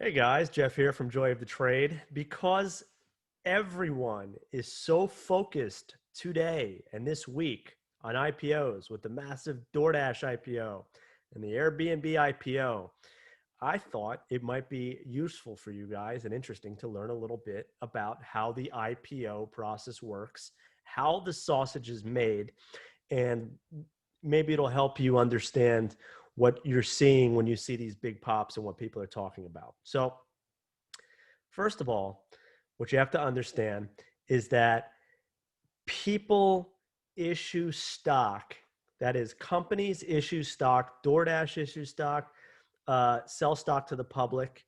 Hey guys, Jeff here from Joy of the Trade. Because everyone is so focused today and this week on IPOs with the massive DoorDash IPO and the Airbnb IPO, I thought it might be useful for you guys and interesting to learn a little bit about how the IPO process works, how the sausage is made, and maybe it'll help you understand what you're seeing when you see these big pops and what people are talking about. So, first of all, what you have to understand is that people issue stock. That is, companies issue stock, DoorDash issues stock, sell stock to the public,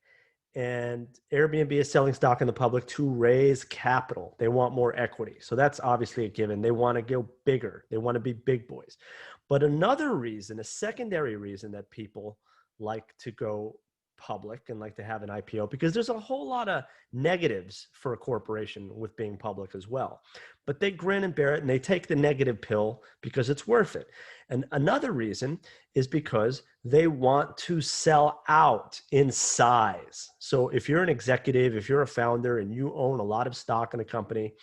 and Airbnb is selling stock in the public to raise capital. They want more equity. So that's obviously a given. They want to go bigger. They want to be big boys. But another reason, a secondary reason that people like to go public and like to have an IPO, because there's a whole lot of negatives for a corporation with being public as well. But they grin and bear it and they take the negative pill because it's worth it. And another reason is because they want to sell out in size. So if you're an executive, if you're a founder and you own a lot of stock in a company,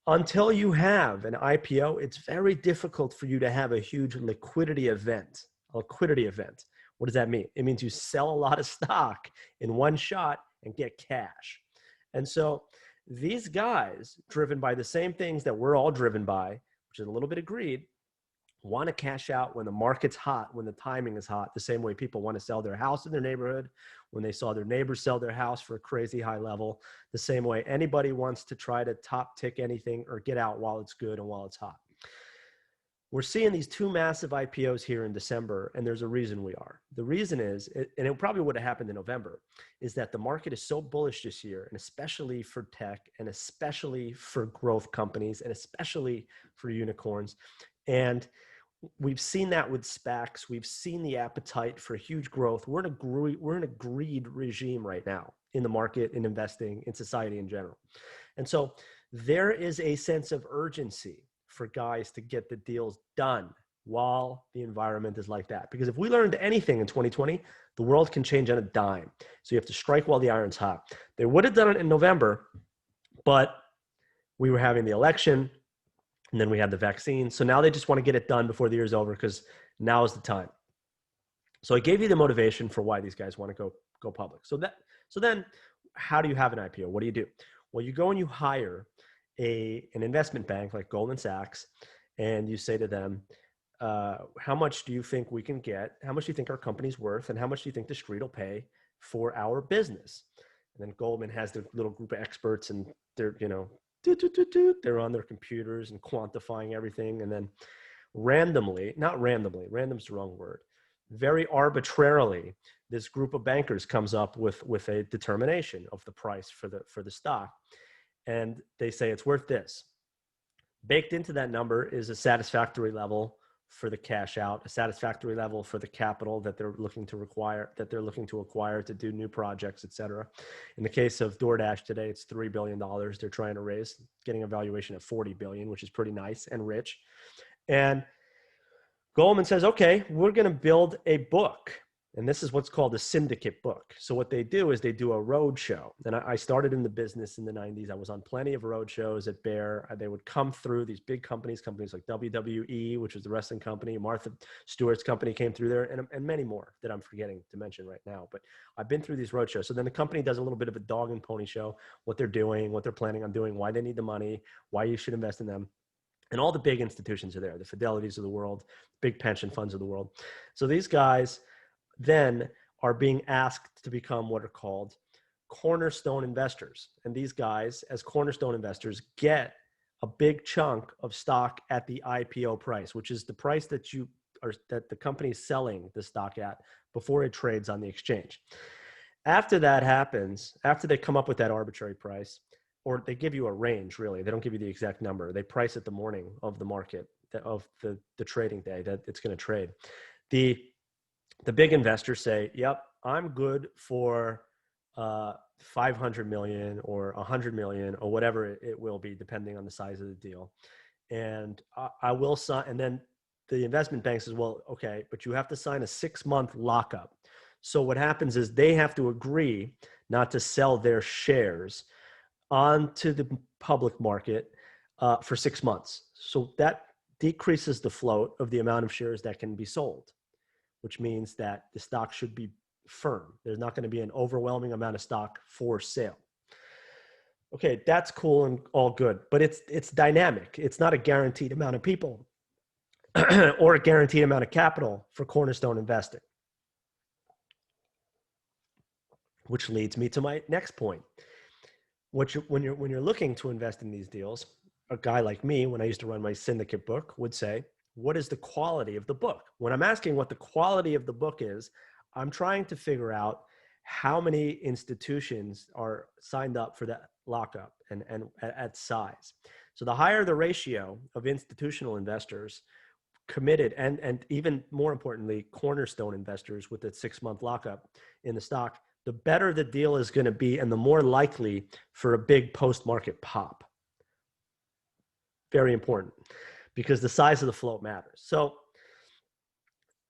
until you have an IPO, it's very difficult for you to have a huge liquidity event. A liquidity event. What does that mean? It means you sell a lot of stock in one shot and get cash. And so these guys, driven by the same things that we're all driven by, which is a little bit of greed, want to cash out when the market's hot, when the timing is hot, the same way people want to sell their house in their neighborhood, when they saw their neighbors sell their house for a crazy high level, the same way anybody wants to try to top tick anything or get out while it's good and while it's hot. We're seeing these two massive IPOs here in December, and there's a reason we are. The reason is, and it probably would have happened in November, is that the market is so bullish this year, and especially for tech, and especially for growth companies, and especially for unicorns. And we've seen that with SPACs. We've seen the appetite for huge growth. We're in a greed regime right now in the market, in investing, in society in general. And so there is a sense of urgency for guys to get the deals done while the environment is like that. Because if we learned anything in 2020, the world can change on a dime. So you have to strike while the iron's hot. They would have done it in November, but we were having the election, and then we had the vaccine. So now they just want to get it done before the year's over because now is the time. So I gave you the motivation for why these guys want to go public. So then how do you have an IPO? What do you do? Well, you go and you hire an investment bank like Goldman Sachs, and you say to them, how much do you think we can get? How much do you think our company's worth? And how much do you think the street will pay for our business? And then Goldman has their little group of experts, and they're, they're on their computers and quantifying everything. And then random's the wrong word, very arbitrarily, this group of bankers comes up with a determination of the price for the stock. And they say it's worth this. Baked into that number is a satisfactory level for the cash out, a satisfactory level for the capital that they're looking to acquire to do new projects, et cetera. In the case of DoorDash today, it's $3 billion they're trying to raise, getting a valuation of $40 billion, which is pretty nice and rich. And Goldman says, okay, we're going to build a book. And this is what's called a syndicate book. So what they do is they do a road show. And I started in the business in the 90s. I was on plenty of road shows at Bear. They would come through these big companies like WWE, which was the wrestling company. Martha Stewart's company came through there, and many more that I'm forgetting to mention right now. But I've been through these road shows. So then the company does a little bit of a dog and pony show, what they're doing, what they're planning on doing, why they need the money, why you should invest in them. And all the big institutions are there, the Fidelities of the world, big pension funds of the world. So these guys then are being asked to become what are called cornerstone investors. And these guys, as cornerstone investors, get a big chunk of stock at the IPO price, which is the price that the company is selling the stock at before it trades on the exchange. After that happens, after they come up with that arbitrary price, or they give you a range, really, they don't give you the exact number. They price it the morning of the market, of the trading day that it's going to trade. The big investors say, yep, I'm good for 500 million or 100 million or whatever it will be, depending on the size of the deal. And I will sign. And then the investment bank says, well, okay, but you have to sign a 6-month lockup. So what happens is they have to agree not to sell their shares onto the public market for 6 months. So that decreases the float of the amount of shares that can be sold, which means that the stock should be firm. There's not going to be an overwhelming amount of stock for sale. Okay, that's cool and all good, but it's dynamic. It's not a guaranteed amount of people or a guaranteed amount of capital for cornerstone investing. Which leads me to my next point. When you're looking to invest in these deals, a guy like me, when I used to run my syndicate book, would say, what is the quality of the book? When I'm asking what the quality of the book is, I'm trying to figure out how many institutions are signed up for that lockup and at size. So the higher the ratio of institutional investors committed, and even more importantly, cornerstone investors with a 6-month lockup in the stock, the better the deal is going to be and the more likely for a big post-market pop. Very important, because the size of the float matters. So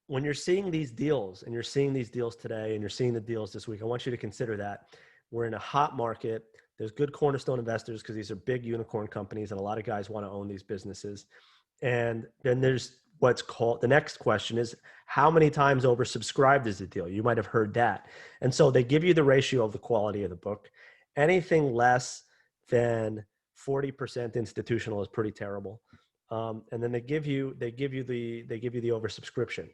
when you're seeing these deals, and you're seeing these deals today, and you're seeing the deals this week, I want you to consider that we're in a hot market. There's good cornerstone investors because these are big unicorn companies, and a lot of guys want to own these businesses. And then there's what's called, the next question is, how many times oversubscribed is the deal? You might have heard that. And so they give you the ratio of the quality of the book. Anything less than 40% institutional is pretty terrible. And then they give you the oversubscription.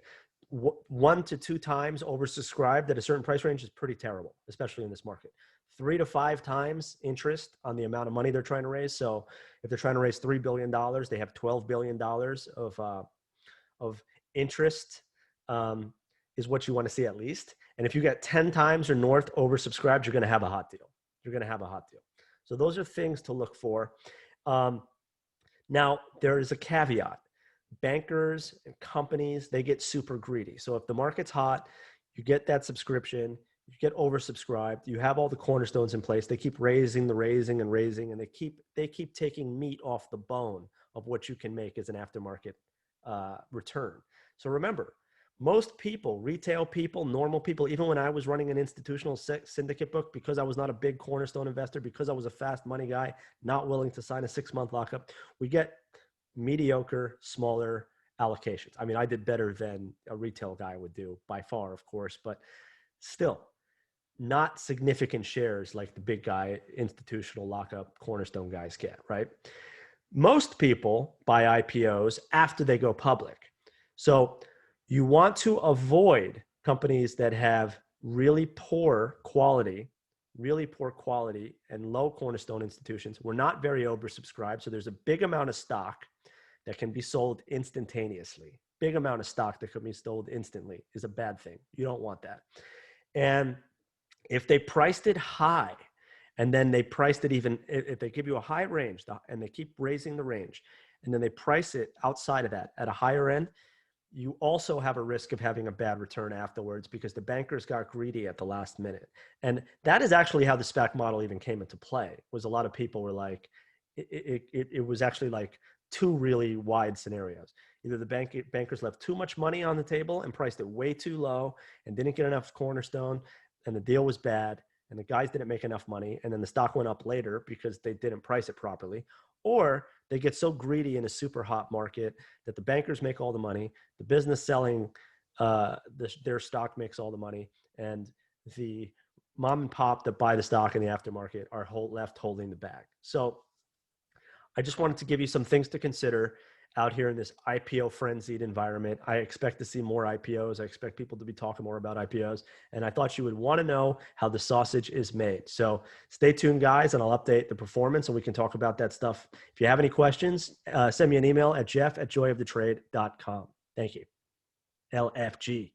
1 to 2 times oversubscribed at a certain price range is pretty terrible, especially in this market. 3 to 5 times interest on the amount of money they're trying to raise. So if they're trying to raise $3 billion, they have $12 billion of interest, is what you want to see at least. And if you get 10 times or north oversubscribed, you're going to have a hot deal. You're going to have a hot deal. So those are things to look for. Now, there is a caveat. Bankers and companies, they get super greedy. So if the market's hot, you get that subscription, you get oversubscribed, you have all the cornerstones in place, they keep raising, and they keep taking meat off the bone of what you can make as an aftermarket return. So remember, most people, retail people, normal people, even when I was running an institutional syndicate book, because I was not a big cornerstone investor, because I was a fast money guy, not willing to sign a 6-month lockup, we get mediocre, smaller allocations. I mean, I did better than a retail guy would do by far, of course, but still not significant shares like the big guy, institutional lockup cornerstone guys get, right? Most people buy IPOs after they go public. So you want to avoid companies that have really poor quality and low cornerstone institutions. We're not very oversubscribed. So there's a big amount of stock that can be sold instantaneously. Big amount of stock that can be sold instantly is a bad thing. You don't want that. And if they priced it high, and then they priced it even, if they give you a high range and they keep raising the range, and then they price it outside of that at a higher end, you also have a risk of having a bad return afterwards because the bankers got greedy at the last minute. And that is actually how the SPAC model even came into play, was a lot of people were like, it was actually like 2 really wide scenarios. Either the bankers left too much money on the table and priced it way too low and didn't get enough cornerstone, and the deal was bad, and the guys didn't make enough money, and then the stock went up later because they didn't price it properly. Or they get so greedy in a super hot market that the bankers make all the money, the business selling their stock makes all the money, and the mom and pop that buy the stock in the aftermarket are left holding the bag. So I just wanted to give you some things to consider out here in this IPO frenzied environment. I expect to see more IPOs. I expect people to be talking more about IPOs. And I thought you would want to know how the sausage is made. So stay tuned, guys, and I'll update the performance and we can talk about that stuff. If you have any questions, send me an email at jeff@joyofthetrade.com. Thank you. LFG.